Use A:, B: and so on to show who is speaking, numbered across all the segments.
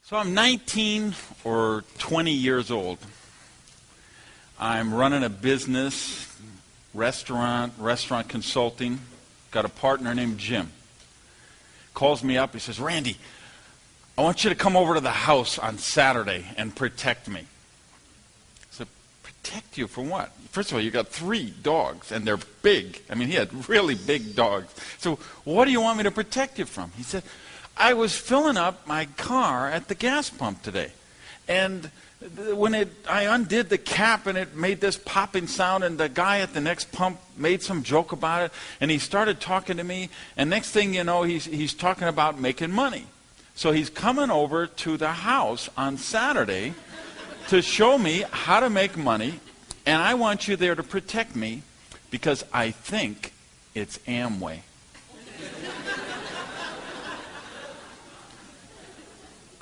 A: So I'm 19 or 20 years old. I'm running a business, restaurant consulting. Got a partner named Jim. Calls me up. He says, Randy, I want you to come over to the house on Saturday and protect me. I said, protect you from what? First of all, you got 3 dogs, and they're big. I mean, he had really big dogs. So what do you want me to protect you from? He said, I was filling up my car at the gas pump today, and when I undid the cap and it made this popping sound, and the guy at the next pump made some joke about it, and he started talking to me, and next thing you know, he's talking about making money. So he's coming over to the house on Saturday to show me how to make money, and I want you there to protect me because I think it's Amway.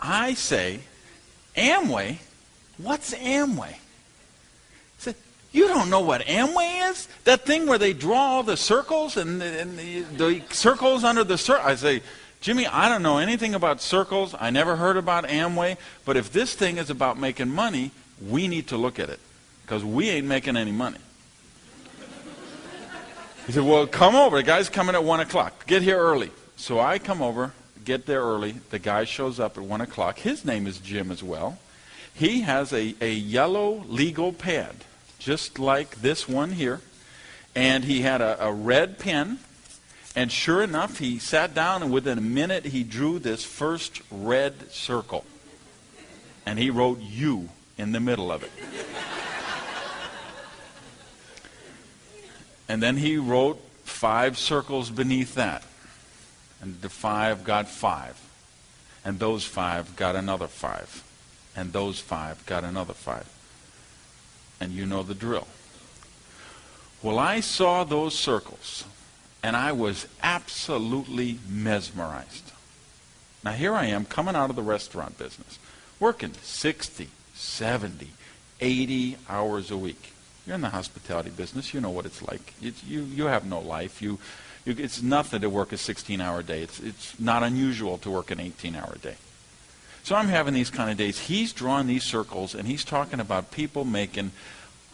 A: I say, Amway? What's Amway? He said, you don't know what Amway is? That thing where they draw all the circles and the circles under the circle. I say, Jimmy, I don't know anything about circles. I never heard about Amway. But if this thing is about making money, we need to look at it because we ain't making any money. He said, well, come over. The guy's coming at 1 o'clock. Get here early. So I come over. Get there early. The guy shows up at 1 o'clock. His name is Jim as well. He has a yellow legal pad, just like this one here. And he had a red pen. And sure enough, he sat down, and within a minute, he drew this first red circle. And he wrote "you" in the middle of it. And then he wrote 5 circles beneath that. And the 5 got 5. And those 5 got another 5. And those 5 got another 5. And you know the drill. Well, I saw those circles, and I was absolutely mesmerized. Now here I am coming out of the restaurant business, working 60, 70, 80 hours a week. You're in the hospitality business. You know what it's like. You have no life. It's nothing to work a 16-hour day. It's not unusual to work an 18-hour day. So I'm having these kind of days. He's drawing these circles, and he's talking about people making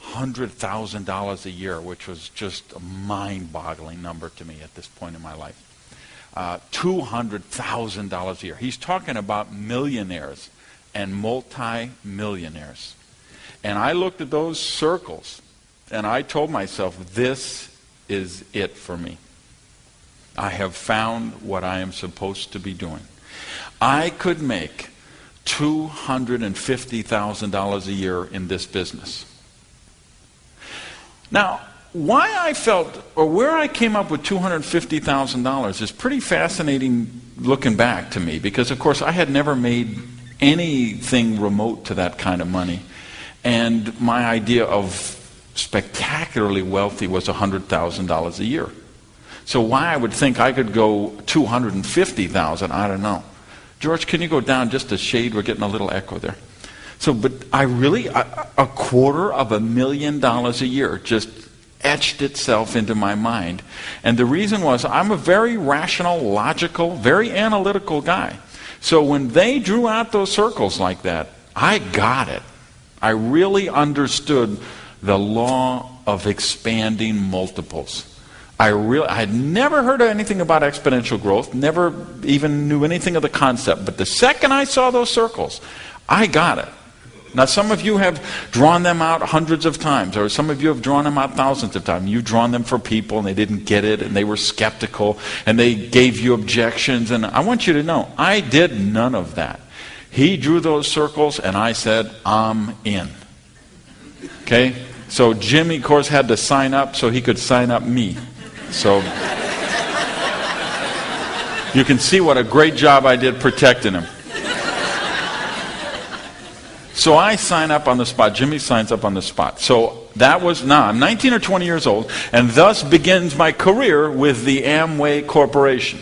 A: $100,000 a year, which was just a mind-boggling number to me at this point in my life. $200,000 a year. He's talking about millionaires and multi-millionaires. And I looked at those circles, and I told myself, this is it for me. I have found what I am supposed to be doing. I could make $250,000 a year in this business. Now, why I felt, or where I came up with $250,000 is pretty fascinating looking back to me, because of course I had never made anything remote to that kind of money. And my idea of spectacularly wealthy was $100,000 a year. So why I would think I could go $250,000, I don't know. George, can you go down just a shade? We're getting a little echo there. So, but I really, $250,000 a year just etched itself into my mind. And the reason was I'm a very rational, logical, very analytical guy. So when they drew out those circles like that, I got it. I really understood the law of expanding multiples. I had never heard of anything about exponential growth, never even knew anything of the concept. But the second I saw those circles, I got it. Now, some of you have drawn them out hundreds of times, or some of you have drawn them out thousands of times. You've drawn them for people, and they didn't get it, and they were skeptical, and they gave you objections. And I want you to know, I did none of that. He drew those circles, and I said, I'm in. Okay? So Jimmy, of course, had to sign up so he could sign up me. So you can see what a great job I did protecting him. So I sign up on the spot. Jimmy signs up on the spot. So that was, I'm 19 or 20 years old, and thus begins my career with the Amway Corporation.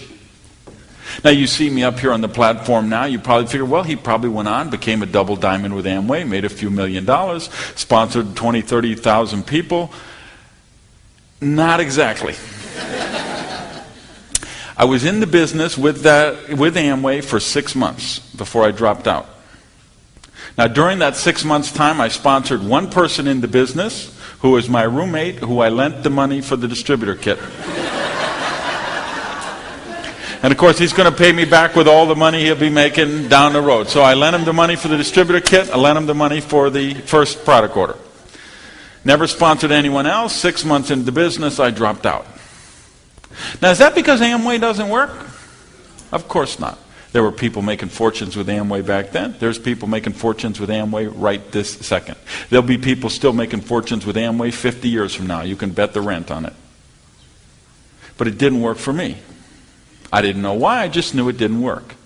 A: Now you see me up here on the platform now, you probably figure, well, he probably went on, became a double diamond with Amway, made a few $1,000,000, sponsored 20, 30,000 people. Not exactly. I was in the business with Amway for 6 months before I dropped out. Now, during that 6 months' time, I sponsored one person in the business who was my roommate, who I lent the money for the distributor kit. And of course, he's going to pay me back with all the money he'll be making down the road. So I lent him the money for the distributor kit. I lent him the money for the first product order. Never sponsored anyone else. 6 months into the business, I dropped out. Now, is that because Amway doesn't work? Of course not. There were people making fortunes with Amway back then. There's people making fortunes with Amway right this second. There'll be people still making fortunes with Amway 50 years from now. You can bet the rent on it. But it didn't work for me. I didn't know why, I just knew it didn't work.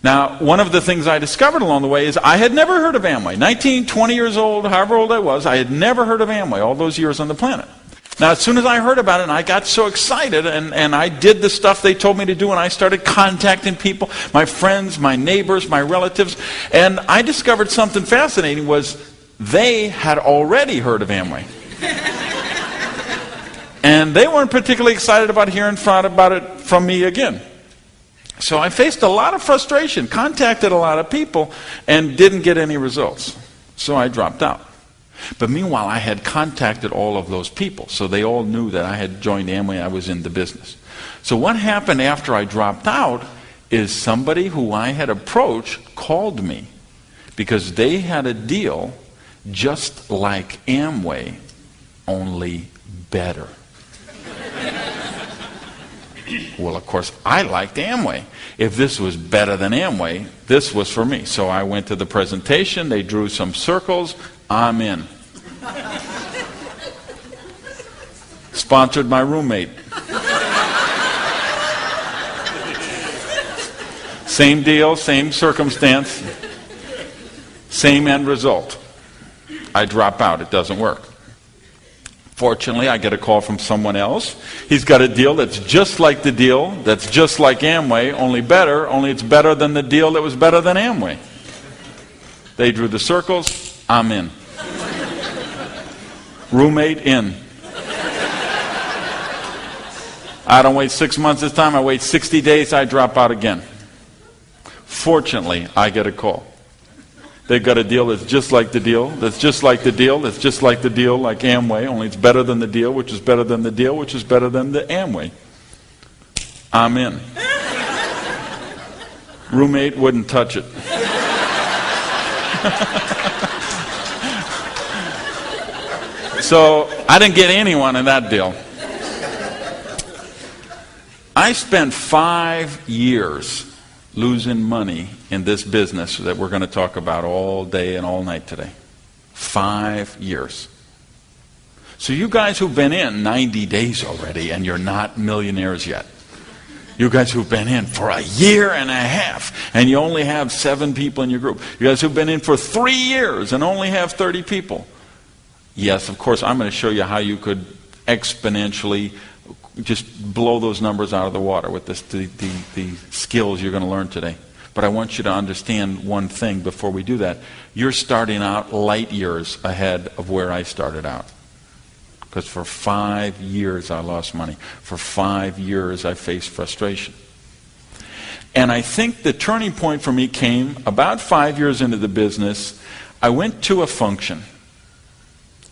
A: Now, one of the things I discovered along the way is I had never heard of Amway. 19, 20 years old, however old I was, I had never heard of Amway all those years on the planet. Now, as soon as I heard about it, and I got so excited, and I did the stuff they told me to do, and I started contacting people, my friends, my neighbors, my relatives, and I discovered something fascinating was they had already heard of Amway. And they weren't particularly excited about hearing about it from me again. So I faced a lot of frustration, contacted a lot of people, and didn't get any results. So I dropped out. But meanwhile, I had contacted all of those people, so they all knew that I had joined Amway, I was in the business. So what happened after I dropped out is somebody who I had approached called me because they had a deal just like Amway, only better. Well, of course, I liked Amway. If this was better than Amway, this was for me. So I went to the presentation, they drew some circles, I'm in. Sponsored my roommate. Same deal, same circumstance, same end result. I drop out, it doesn't work. Fortunately, I get a call from someone else. He's got a deal that's just like the deal, that's just like Amway, only better, only it's better than the deal that was better than Amway. They drew the circles, I'm in. Roommate in. I don't wait 6 months this time, I wait 60 days, I drop out again. Fortunately, I get a call. They've got a deal that's just like the deal, that's just like the deal, that's just like the deal, like Amway, only it's better than the deal, which is better than the deal, which is better than the Amway. I'm in. Roommate wouldn't touch it. So I didn't get anyone in that deal. I spent 5 years losing money in this business that we're going to talk about all day and all night today. 5 years. So you guys who've been in 90 days already and you're not millionaires yet. You guys who've been in for a year and a half and you only have 7 people in your group. You guys who've been in for 3 years and only have 30 people. Yes, of course, I'm going to show you how you could exponentially just blow those numbers out of the water with the skills you're going to learn today. But I want you to understand one thing before we do that. You're starting out light years ahead of where I started out. Because for 5 years I lost money. For 5 years I faced frustration. And I think the turning point for me came about 5 years into the business. I went to a function.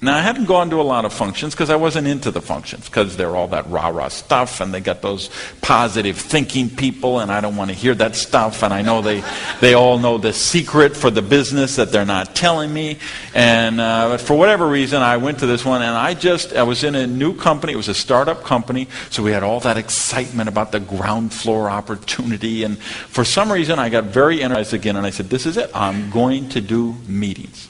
A: Now, I hadn't gone to a lot of functions because I wasn't into the functions because they're all that rah-rah stuff and they got those positive thinking people and I don't want to hear that stuff and I know they all know the secret for the business that they're not telling me. And but for whatever reason, I went to this one and I was in a new company. It was a startup company, so we had all that excitement about the ground floor opportunity. And for some reason, I got very energized again and I said, this is it. I'm going to do meetings.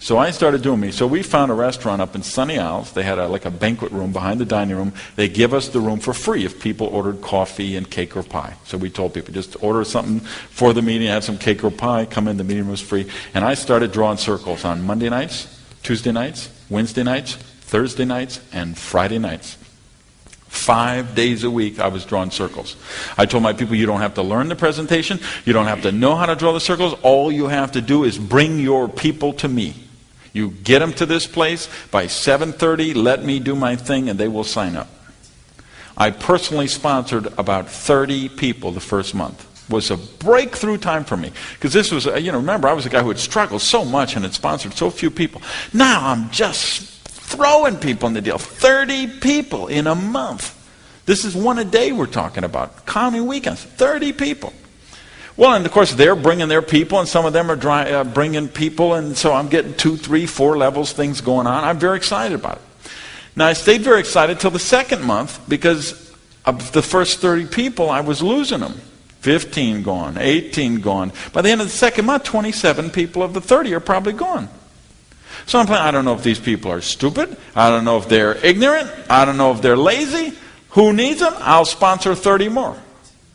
A: So I started doing me. So we found a restaurant up in Sunny Isles. They had like a banquet room behind the dining room. They give us the room for free if people ordered coffee and cake or pie. So we told people, just order something for the meeting, have some cake or pie, come in, the meeting room was free. And I started drawing circles on Monday nights, Tuesday nights, Wednesday nights, Thursday nights, and Friday nights. 5 days a week I was drawing circles. I told my people, you don't have to learn the presentation. You don't have to know how to draw the circles. All you have to do is bring your people to me. You get them to this place by 7:30, let me do my thing, and they will sign up. I personally sponsored about 30 people the first month. was a breakthrough time for me. Because this was, remember, I was a guy who had struggled so much and had sponsored so few people. Now I'm just throwing people in the deal. 30 people in a month. This is one a day we're talking about. Counting weekends. 30 people. Well, and of course they're bringing their people, and some of them are bringing people, and so I'm getting 2, 3, 4 levels, things going on. I'm very excited about it. Now, I stayed very excited till the second month, because of the first 30 people, I was losing them. 15 gone, 18 gone. By the end of the second month, 27 people of the 30 are probably gone. So I'm playing, I don't know if these people are stupid. I don't know if they're ignorant. I don't know if they're lazy. Who needs them? I'll sponsor 30 more.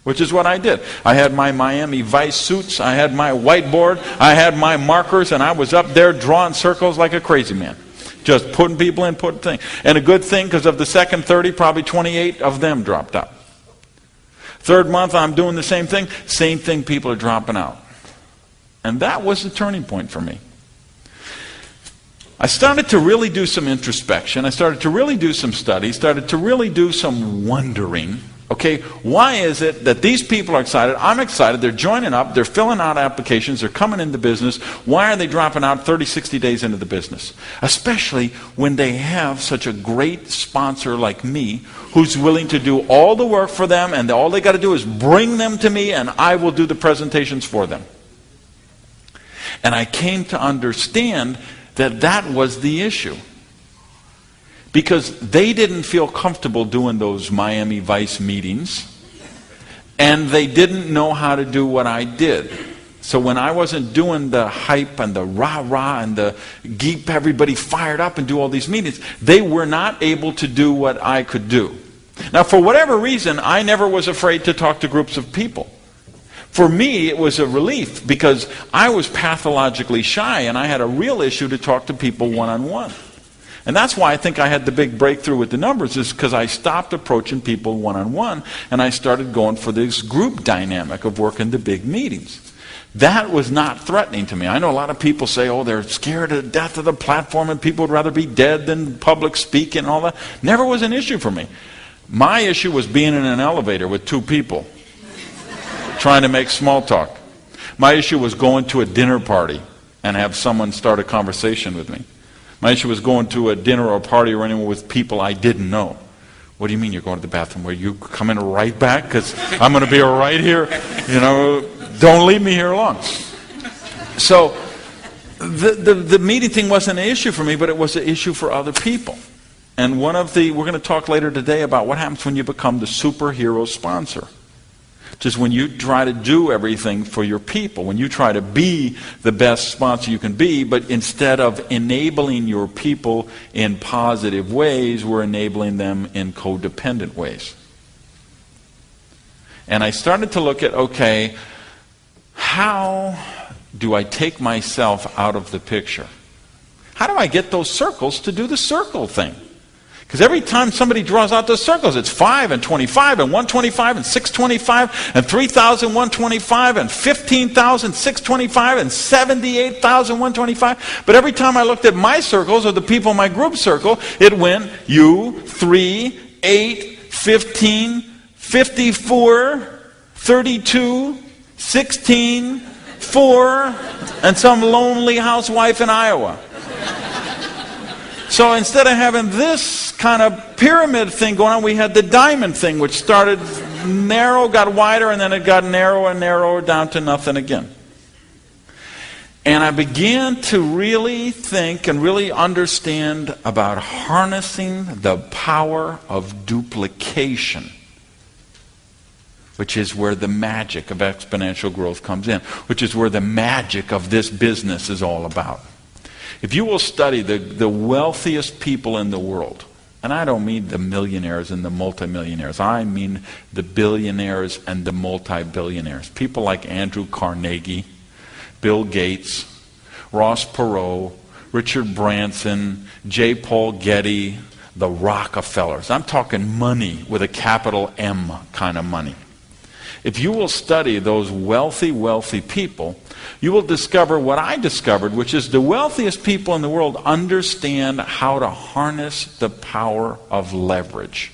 A: Which is what I did. I had my Miami Vice suits. I had my whiteboard. I had my markers. And I was up there drawing circles like a crazy man. Just putting people in, putting things. And a good thing, because of the second 30, probably 28 of them dropped out. Third month, I'm doing the same thing. Same thing, people are dropping out. And that was the turning point for me. I started to really do some introspection. I started to really do some study. Started to really do some wondering. Okay, why is it that these people are excited? I'm excited. They're joining up. They're filling out applications. They're coming into business. Why are they dropping out 30, 60 days into the business? Especially when they have such a great sponsor like me who's willing to do all the work for them, and all they got to do is bring them to me and I will do the presentations for them. And I came to understand that that was the issue. Because they didn't feel comfortable doing those Miami Vice meetings, and they didn't know how to do what I did. So when I wasn't doing the hype and the rah-rah and the keep everybody fired up and do all these meetings, they were not able to do what I could do. Now, for whatever reason, I never was afraid to talk to groups of people. For me, it was a relief, because I was pathologically shy, and I had a real issue to talk to people one-on-one. And that's why I think I had the big breakthrough with the numbers, is because I stopped approaching people one-on-one, and I started going for this group dynamic of working the big meetings. That was not threatening to me. I know a lot of people say, oh, they're scared to death of the platform, and people would rather be dead than public speaking and all that. Never was an issue for me. My issue was being in an elevator with 2 people, trying to make small talk. My issue was going to a dinner party and have someone start a conversation with me. My issue was going to a dinner or a party or anywhere with people I didn't know. What do you mean you're going to the bathroom? Where you coming right back? Because I'm going to be right here. Don't leave me here alone. So the meeting thing wasn't an issue for me, but it was an issue for other people. And we're going to talk later today about what happens when you become the superhero sponsor. Just when you try to do everything for your people, when you try to be the best sponsor you can be, but instead of enabling your people in positive ways, we're enabling them in codependent ways. And I started to look at, okay, how do I take myself out of the picture? How do I get those circles to do the circle thing? Because every time somebody draws out those circles, it's 5 and 25 and 125 and 625 and 3,125 and 15,625 and 78,125. But every time I looked at my circles or the people in my group circle, it went you, 3, 8, 15, 54, 32, 16, 4, and some lonely housewife in Iowa. So instead of having this kind of pyramid thing going on, we had the diamond thing, which started narrow, got wider, and then it got narrower and narrower down to nothing again. And I began to really think and really understand about harnessing the power of duplication, which is where the magic of exponential growth comes in, which is where the magic of this business is all about. If you will study the wealthiest people in the world, and I don't mean the millionaires and the multimillionaires, I mean the billionaires and the multi-billionaires. People like Andrew Carnegie, Bill Gates, Ross Perot, Richard Branson, J. Paul Getty, the Rockefellers. I'm talking money with a capital M kind of money. If you will study those wealthy, wealthy people, you will discover what I discovered, which is the wealthiest people in the world understand how to harness the power of leverage.